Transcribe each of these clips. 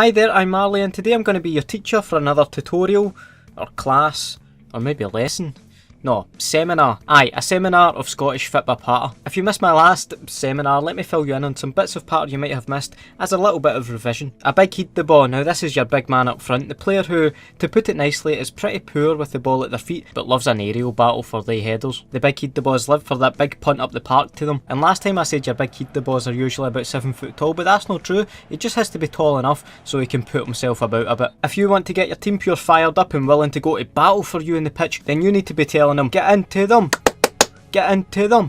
Hi there, I'm Marley and today I'm going to be your teacher for another tutorial, or class, or maybe a lesson. No, seminar. Aye, a seminar of Scottish Fitba patter. If you missed my last seminar, let me fill you in on some bits of patter you might have missed as a little bit of revision. A big heed the ball. Now this is your big man up front, the player who, to put it nicely, is pretty poor with the ball at their feet, but loves an aerial battle for the headers. The big heed the balls live for that big punt up the park to them. And last time I said your big heed the balls are usually about 7 foot tall, but that's not true. He just has to be tall enough so he can put himself about a bit. If you want to get your team pure fired up and willing to go to battle for you in the pitch, then you need to be telling them, get into them, get into them.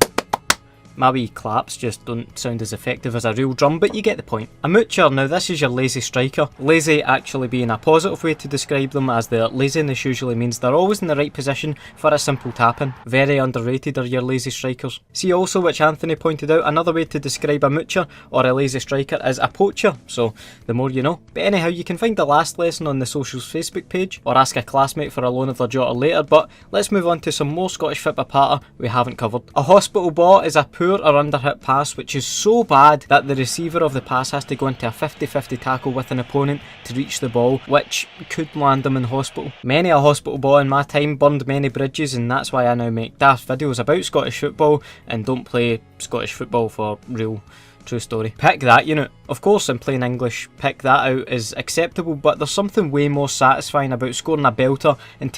My wee claps just don't sound as effective as a real drum, but you get the point. A moocher, now this is your lazy striker. Lazy actually being a positive way to describe them, as their laziness usually means they're always in the right position for a simple tap-in. Very underrated are your lazy strikers. See also, which Anthony pointed out, another way to describe a moocher or a lazy striker is a poacher, so the more you know. But anyhow, you can find the last lesson on the socials Facebook page, or ask a classmate for a loan of their jotter later, but let's move on to some more Scottish Fitba patter we haven't covered. A hospital ball is a poor or under-hit pass which is so bad that the receiver of the pass has to go into a 50-50 tackle with an opponent to reach the ball, which could land them in hospital. Many a hospital ball in my time burned many bridges, and that's why I now make daft videos about Scottish football and don't play Scottish football for real. True story. Pick that unit. Of course, in plain English, pick that out is acceptable, but there's something way more satisfying about scoring a belter and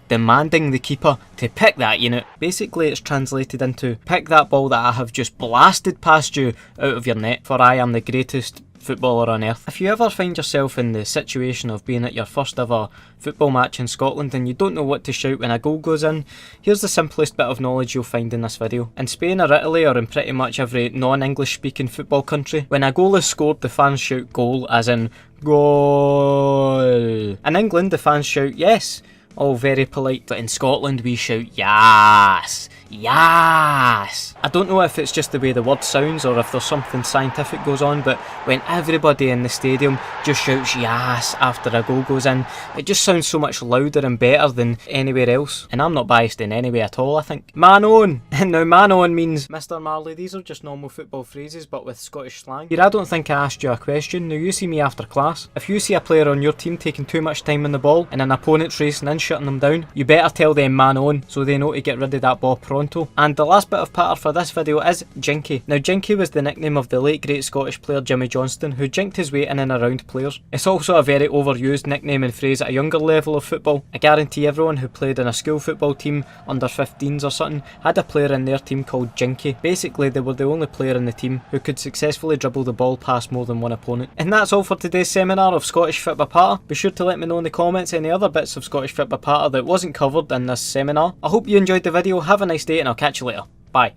demanding the keeper to pick that unit. Basically it's translated into pick that ball that I have just blasted past you out of your net, for I am the greatest footballer on earth. If you ever find yourself in the situation of being at your first ever football match in Scotland and you don't know what to shout when a goal goes in, here's the simplest bit of knowledge you'll find in this video. In Spain or Italy, or in pretty much every non-English speaking football country, when a goal is scored the fans shout goal, as in goal. In England the fans shout yes, all very polite, but in Scotland we shout yas, yas. I don't know if it's just the way the word sounds or if there's something scientific goes on, but when everybody in the stadium just shouts yas after a goal goes in, it just sounds so much louder and better than anywhere else. And I'm not biased in any way at all, I think. Man on! Now man on means, Mr. Marley, these are just normal football phrases but with Scottish slang. Here, I don't think I asked you a question. Now you see me after class. If you see a player on your team taking too much time on the ball and an opponent's racing in, shutting them down, you better tell them man on so they know to get rid of that ball pronto. And the last bit of patter for this video is Jinky. Now Jinky was the nickname of the late great Scottish player Jimmy Johnston, who jinked his way in and around players. It's also a very overused nickname and phrase at a younger level of football. I guarantee everyone who played in a school football team under 15s or something had a player in their team called Jinky. Basically they were the only player in the team who could successfully dribble the ball past more than one opponent. And that's all for today's seminar of Scottish Fitba patter. Be sure to let me know in the comments any other bits of Scottish Fitba patter that wasn't covered in this seminar. I hope you enjoyed the video, have a nice day, and I'll catch you later. Bye.